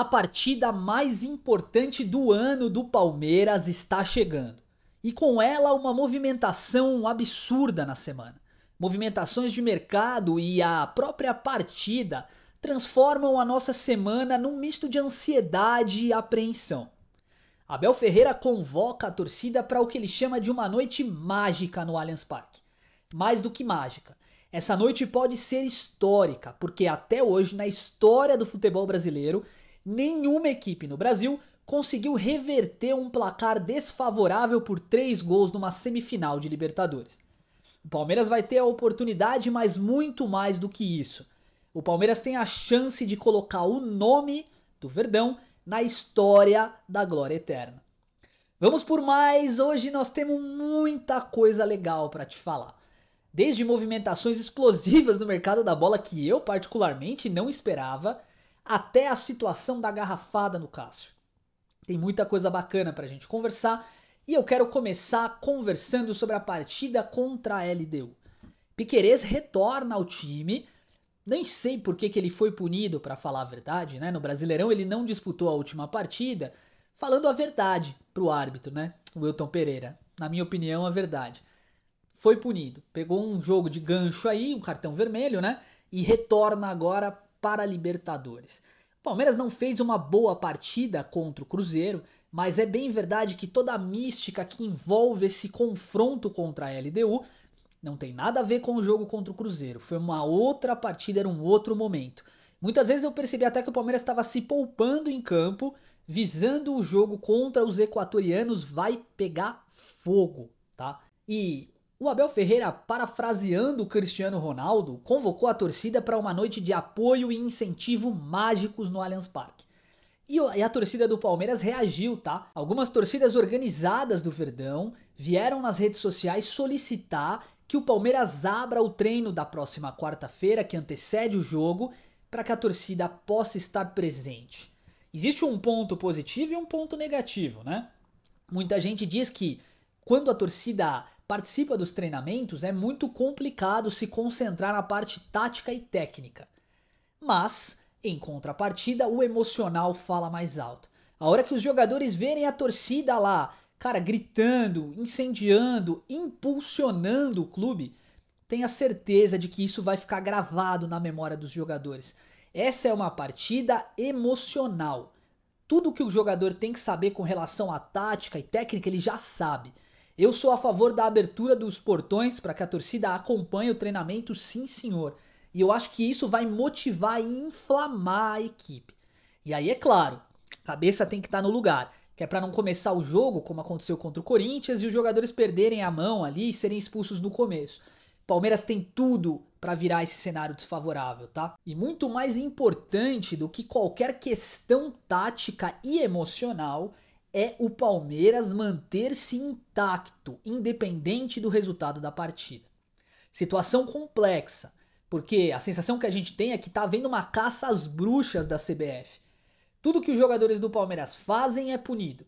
A partida mais importante do ano do Palmeiras está chegando. E com ela uma movimentação absurda na semana. Movimentações de mercado e a própria partida transformam a nossa semana num misto de ansiedade e apreensão. Abel Ferreira convoca a torcida para o que ele chama de uma noite mágica no Allianz Parque. Mais do que mágica. Essa noite pode ser histórica, porque até hoje, na história do futebol brasileiro, nenhuma equipe no Brasil conseguiu reverter um placar desfavorável por 3 gols numa semifinal de Libertadores. O Palmeiras vai ter a oportunidade, mas muito mais do que isso. O Palmeiras tem a chance de colocar o nome do Verdão na história da glória eterna. Vamos por mais, hoje nós temos muita coisa legal para te falar. Desde movimentações explosivas no mercado da bola que eu particularmente não esperava, até a situação da garrafada no Cássio. Tem muita coisa bacana pra gente conversar e eu quero começar conversando sobre a partida contra a LDU. Piquerez retorna ao time, nem sei por que ele foi punido, pra falar a verdade, né? No Brasileirão ele não disputou a última partida, falando a verdade pro árbitro, né? O Wilton Pereira. Na minha opinião, a verdade. Foi punido. Pegou um jogo de gancho aí, um cartão vermelho, né? E retorna agora para a Libertadores. O Palmeiras não fez uma boa partida contra o Cruzeiro, mas é bem verdade que toda a mística que envolve esse confronto contra a LDU não tem nada a ver com o jogo contra o Cruzeiro. Foi uma outra partida, era um outro momento. Muitas vezes eu percebi até que o Palmeiras estava se poupando em campo, visando o jogo contra os equatorianos, vai pegar fogo, tá? E o Abel Ferreira, parafraseando o Cristiano Ronaldo, convocou a torcida para uma noite de apoio e incentivo mágicos no Allianz Parque. E a torcida do Palmeiras reagiu, tá? Algumas torcidas organizadas do Verdão vieram nas redes sociais solicitar que o Palmeiras abra o treino da próxima quarta-feira, que antecede o jogo, para que a torcida possa estar presente. Existe um ponto positivo e um ponto negativo, né? Muita gente diz que quando a torcida participa dos treinamentos é muito complicado se concentrar na parte tática e técnica. Mas, em contrapartida, o emocional fala mais alto. A hora que os jogadores verem a torcida lá, cara, gritando, incendiando, impulsionando o clube, tenha certeza de que isso vai ficar gravado na memória dos jogadores. Essa é uma partida emocional. Tudo que o jogador tem que saber com relação à tática e técnica, ele já sabe. Eu sou a favor da abertura dos portões para que a torcida acompanhe o treinamento, sim senhor. E eu acho que isso vai motivar e inflamar a equipe. E aí, é claro, a cabeça tem que estar no lugar, que é para não começar o jogo, como aconteceu contra o Corinthians, e os jogadores perderem a mão ali e serem expulsos no começo. Palmeiras tem tudo para virar esse cenário desfavorável, tá? E muito mais importante do que qualquer questão tática e emocional é o Palmeiras manter-se intacto, independente do resultado da partida. Situação complexa, porque a sensação que a gente tem é que tá havendo uma caça às bruxas da CBF. Tudo que os jogadores do Palmeiras fazem é punido.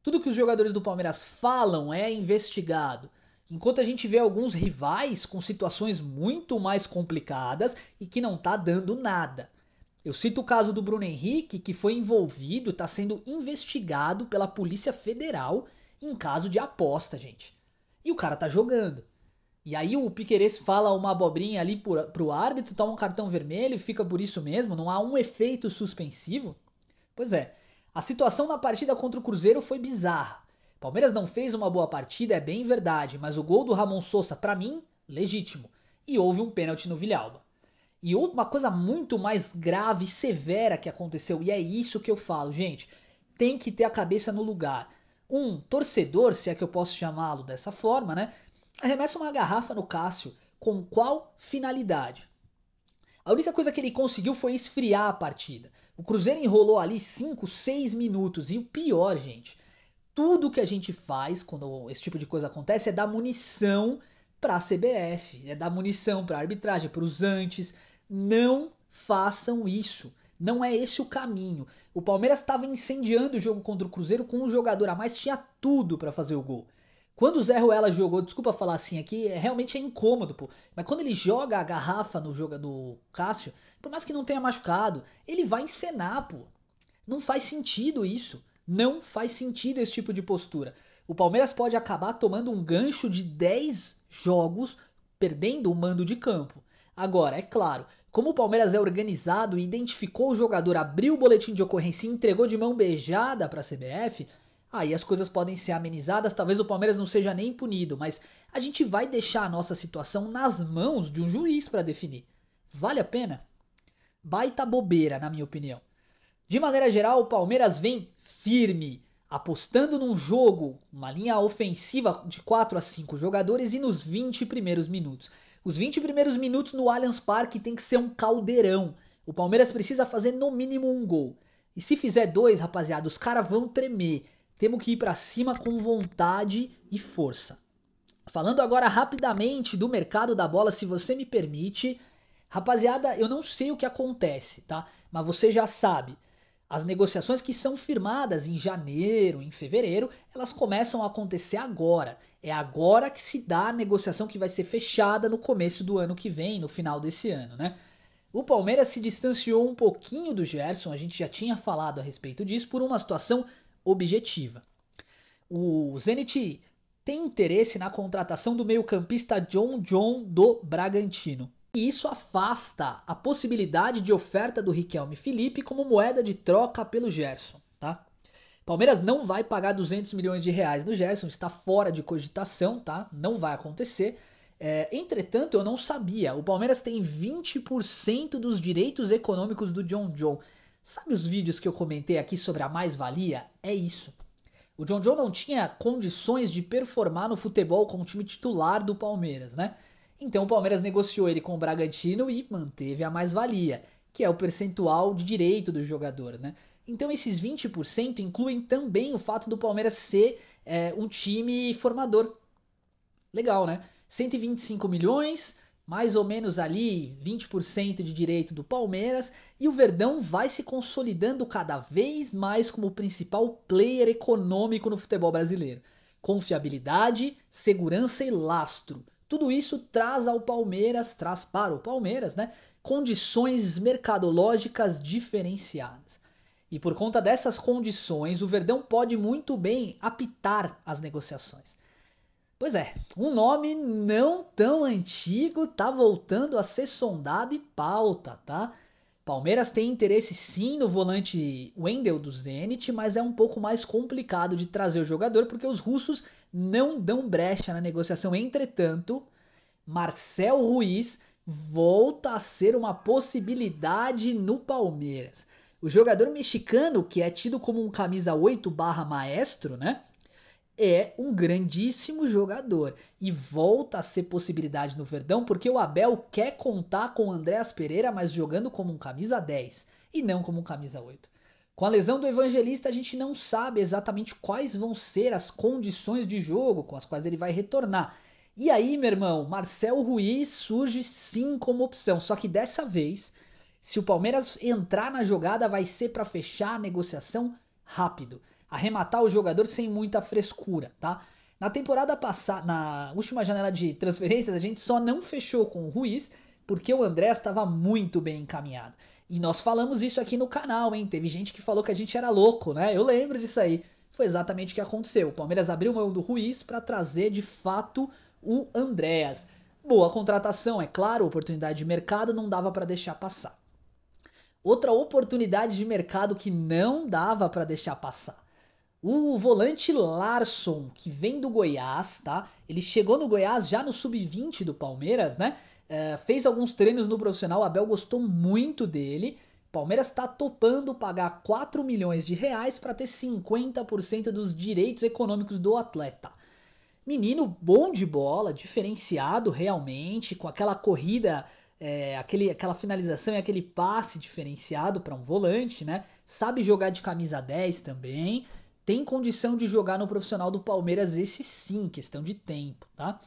Tudo que os jogadores do Palmeiras falam é investigado. Enquanto a gente vê alguns rivais com situações muito mais complicadas e que não tá dando nada. Eu cito o caso do Bruno Henrique, que foi envolvido, está sendo investigado pela Polícia Federal em caso de aposta, gente. E o cara tá jogando. E aí o Piquerez fala uma abobrinha ali pro árbitro, toma um cartão vermelho e fica por isso mesmo, não há um efeito suspensivo. Pois é, a situação na partida contra o Cruzeiro foi bizarra. Palmeiras não fez uma boa partida, é bem verdade, mas o gol do Ramon Sosa, pra mim, legítimo. E houve um pênalti no Villalba. E uma coisa muito mais grave e severa que aconteceu, e é isso que eu falo, gente, tem que ter a cabeça no lugar. Um torcedor, se é que eu posso chamá-lo dessa forma, né, arremessa uma garrafa no Cássio. Com qual finalidade? A única coisa que ele conseguiu foi esfriar a partida. O Cruzeiro enrolou ali 5, 6 minutos. E o pior, gente, tudo que a gente faz quando esse tipo de coisa acontece é dar munição pra CBF, é dar munição pra arbitragem, pros antes. Não façam isso. Não é esse o caminho. O Palmeiras estava incendiando o jogo contra o Cruzeiro com um jogador a mais, tinha tudo pra fazer o gol. Quando o Zé Ruela jogou, desculpa falar assim aqui, realmente é incômodo, pô. Mas quando ele joga a garrafa no jogo do Cássio, por mais que não tenha machucado, ele vai encenar, pô. Não faz sentido isso. Não faz sentido esse tipo de postura. O Palmeiras pode acabar tomando um gancho de 10 jogos perdendo o mando de campo. Agora, é claro, como o Palmeiras é organizado e identificou o jogador, abriu o boletim de ocorrência e entregou de mão beijada para a CBF, aí as coisas podem ser amenizadas, talvez o Palmeiras não seja nem punido, mas a gente vai deixar a nossa situação nas mãos de um juiz para definir. Vale a pena? Baita bobeira, na minha opinião. De maneira geral, o Palmeiras vem firme, apostando num jogo, uma linha ofensiva de 4 a 5 jogadores e nos 20 primeiros minutos. Os 20 primeiros minutos no Allianz Parque tem que ser um caldeirão. O Palmeiras precisa fazer no mínimo um gol. E se fizer dois, rapaziada, os caras vão tremer. Temos que ir pra cima com vontade e força. Falando agora rapidamente do mercado da bola, se você me permite. Rapaziada, eu não sei o que acontece, tá? Mas você já sabe. As negociações que são firmadas em janeiro, em fevereiro, elas começam a acontecer agora. É agora que se dá a negociação que vai ser fechada no começo do ano que vem, no final desse ano, né? O Palmeiras se distanciou um pouquinho do Gerson, a gente já tinha falado a respeito disso, por uma situação objetiva. O Zenit tem interesse na contratação do meio-campista John do Bragantino. E isso afasta a possibilidade de oferta do Riquelme Felipe como moeda de troca pelo Gerson, tá? Palmeiras não vai pagar 200 milhões de reais no Gerson, está fora de cogitação, tá? Não vai acontecer. Entretanto, eu não sabia, o Palmeiras tem 20% dos direitos econômicos do John. Sabe os vídeos que eu comentei aqui sobre a mais-valia? É isso. O John não tinha condições de performar no futebol com o time titular do Palmeiras, né? Então o Palmeiras negociou ele com o Bragantino e manteve a mais-valia, que é o percentual de direito do jogador, né? Então esses 20% incluem também o fato do Palmeiras ser um time formador. Legal, né? 125 milhões, mais ou menos ali 20% de direito do Palmeiras, e o Verdão vai se consolidando cada vez mais como o principal player econômico no futebol brasileiro. Confiabilidade, segurança e lastro. Tudo isso traz para o Palmeiras, né, condições mercadológicas diferenciadas. E por conta dessas condições, o Verdão pode muito bem apitar as negociações. Pois é, um nome não tão antigo tá voltando a ser sondado e pauta, tá? Palmeiras tem interesse sim no volante Wendel do Zenit, mas é um pouco mais complicado de trazer o jogador porque os russos não dão brecha na negociação. Entretanto, Marcel Ruiz volta a ser uma possibilidade no Palmeiras. O jogador mexicano, que é tido como um camisa 8/maestro, né? É um grandíssimo jogador e volta a ser possibilidade no Verdão porque o Abel quer contar com o Andréas Pereira, mas jogando como um camisa 10 e não como um camisa 8. Com a lesão do Evangelista, a gente não sabe exatamente quais vão ser as condições de jogo com as quais ele vai retornar. E aí, meu irmão, Marcel Ruiz surge sim como opção, só que dessa vez, se o Palmeiras entrar na jogada, vai ser para fechar a negociação rápido. Arrematar o jogador sem muita frescura, tá? Na temporada passada, na última janela de transferências, a gente só não fechou com o Ruiz porque o Andrés estava muito bem encaminhado. E nós falamos isso aqui no canal, hein? Teve gente que falou que a gente era louco, né? Eu lembro disso aí. Foi exatamente o que aconteceu. O Palmeiras abriu mão do Ruiz para trazer de fato o Andréas. Boa contratação, é claro, oportunidade de mercado, não dava para deixar passar. Outra oportunidade de mercado que não dava para deixar passar. O volante Larson, que vem do Goiás, tá? Ele chegou no Goiás já no sub-20 do Palmeiras, né? Fez alguns treinos no profissional, o Abel gostou muito dele. Palmeiras está topando pagar 4 milhões de reais para ter 50% dos direitos econômicos do atleta. Menino bom de bola, diferenciado realmente, com aquela corrida, aquela finalização e aquele passe diferenciado para um volante, né? Sabe jogar de camisa 10 também. Tem condição de jogar no profissional do Palmeiras, esse sim, questão de tempo, tá?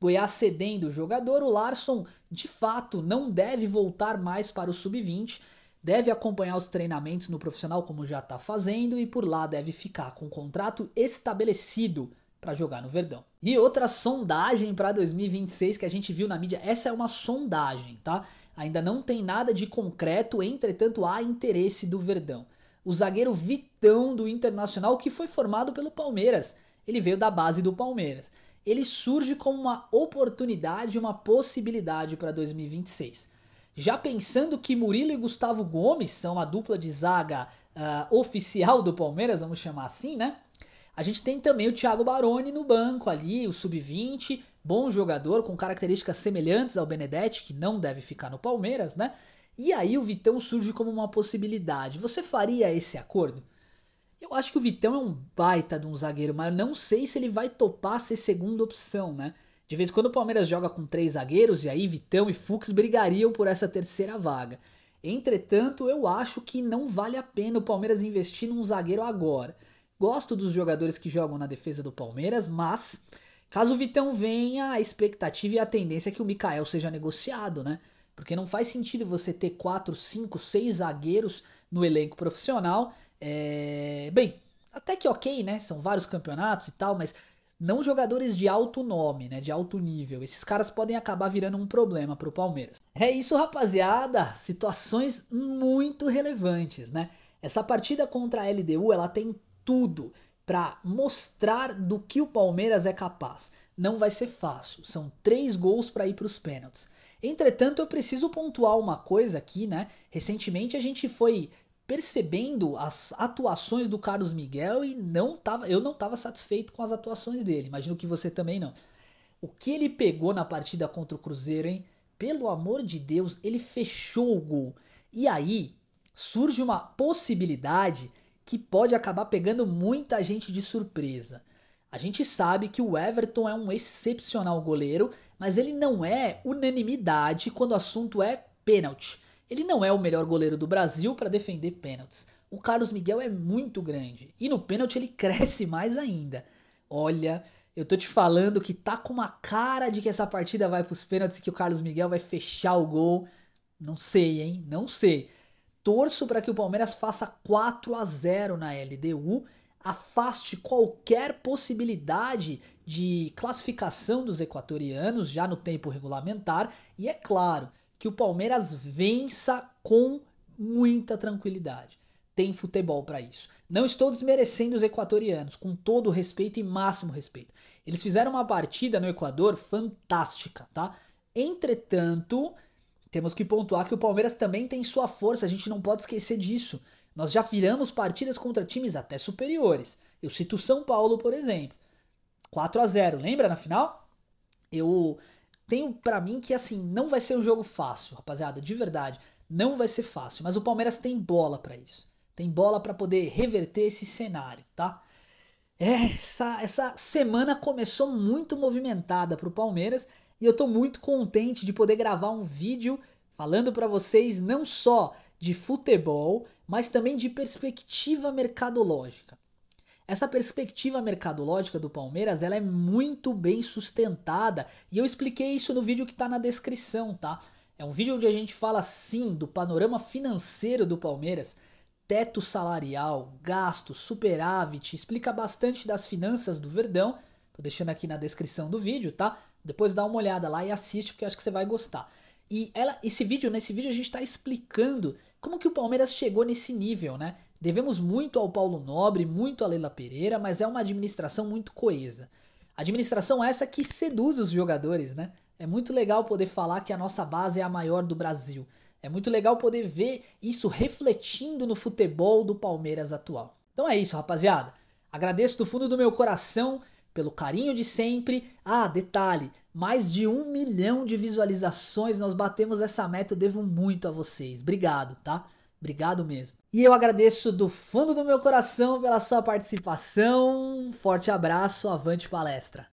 Goiás cedendo o jogador, o Larson de fato não deve voltar mais para o sub-20, deve acompanhar os treinamentos no profissional como já está fazendo e por lá deve ficar com um contrato estabelecido para jogar no Verdão. E outra sondagem para 2026 que a gente viu na mídia, essa é uma sondagem, tá? Ainda não tem nada de concreto, entretanto há interesse do Verdão. o zagueiro Vitão do Internacional, que foi formado pelo Palmeiras. Ele veio da base do Palmeiras. Ele surge como uma oportunidade, uma possibilidade para 2026. Já pensando que Murilo e Gustavo Gomes são a dupla de zaga oficial do Palmeiras, vamos chamar assim, né? A gente tem também o Thiago Baroni no banco ali, o sub-20, bom jogador, com características semelhantes ao Benedetti, que não deve ficar no Palmeiras, né? E aí o Vitão surge como uma possibilidade. Você faria esse acordo? Eu acho que o Vitão é um baita de um zagueiro, mas eu não sei se ele vai topar ser segunda opção, né? De vez em quando o Palmeiras joga com 3 zagueiros, e aí Vitão e Fux brigariam por essa terceira vaga. Entretanto, eu acho que não vale a pena o Palmeiras investir num zagueiro agora. Gosto dos jogadores que jogam na defesa do Palmeiras, mas caso o Vitão venha, a expectativa e a tendência é que o Mikael seja negociado, né? Porque não faz sentido você ter 4, 5, 6 zagueiros no elenco profissional. Bem, até que ok, né? São vários campeonatos e tal, mas não jogadores de alto nome, né? De alto nível. Esses caras podem acabar virando um problema pro Palmeiras. É isso, rapaziada. Situações muito relevantes, né? Essa partida contra a LDU, ela tem tudo para mostrar do que o Palmeiras é capaz. Não vai ser fácil. São 3 gols para ir para os pênaltis. Entretanto, eu preciso pontuar uma coisa aqui, né? Recentemente a gente foi percebendo as atuações do Carlos Miguel e eu não estava satisfeito com as atuações dele. Imagino que você também não. O que ele pegou na partida contra o Cruzeiro, hein? Pelo amor de Deus, ele fechou o gol. E aí surge uma possibilidade que pode acabar pegando muita gente de surpresa. A gente sabe que o Everton é um excepcional goleiro, mas ele não é unanimidade quando o assunto é pênalti. Ele não é o melhor goleiro do Brasil para defender pênaltis. O Carlos Miguel é muito grande e no pênalti ele cresce mais ainda. Olha, eu tô te falando que tá com uma cara de que essa partida vai pros pênaltis e que o Carlos Miguel vai fechar o gol. Não sei, hein? Não sei. Torço para que o Palmeiras faça 4-0 na LDU, afaste qualquer possibilidade de classificação dos equatorianos já no tempo regulamentar e, é claro, que o Palmeiras vença com muita tranquilidade. Tem futebol para isso. Não estou desmerecendo os equatorianos, com todo o respeito e máximo respeito. Eles fizeram uma partida no Equador fantástica, tá? Entretanto, temos que pontuar que o Palmeiras também tem sua força, a gente não pode esquecer disso. Nós já viramos partidas contra times até superiores. Eu cito o São Paulo, por exemplo. 4-0, lembra na final? Eu tenho pra mim que assim, não vai ser um jogo fácil, rapaziada, de verdade. Não vai ser fácil, mas o Palmeiras tem bola pra isso. Tem bola pra poder reverter esse cenário, tá? Essa semana começou muito movimentada pro Palmeiras e eu tô muito contente de poder gravar um vídeo falando pra vocês não só de futebol, mas também de perspectiva mercadológica. Essa perspectiva mercadológica do Palmeiras, ela é muito bem sustentada e eu expliquei isso no vídeo que tá na descrição, tá? É um vídeo onde a gente fala sim do panorama financeiro do Palmeiras, teto salarial, gasto, superávit, explica bastante das finanças do Verdão. Tô deixando aqui na descrição do vídeo, tá? Depois dá uma olhada lá e assiste porque eu acho que você vai gostar. E nesse vídeo a gente está explicando como que o Palmeiras chegou nesse nível, né? Devemos muito ao Paulo Nobre, muito a Leila Pereira, mas é uma administração muito coesa. Administração essa que seduz os jogadores, né? É muito legal poder falar que a nossa base é a maior do Brasil. É muito legal poder ver isso refletindo no futebol do Palmeiras atual. Então é isso, rapaziada. Agradeço do fundo do meu coração pelo carinho de sempre. Ah, detalhe, mais de 1 milhão de visualizações, nós batemos essa meta, eu devo muito a vocês. Obrigado, tá? Obrigado mesmo. E eu agradeço do fundo do meu coração pela sua participação. Forte abraço, avante palestra.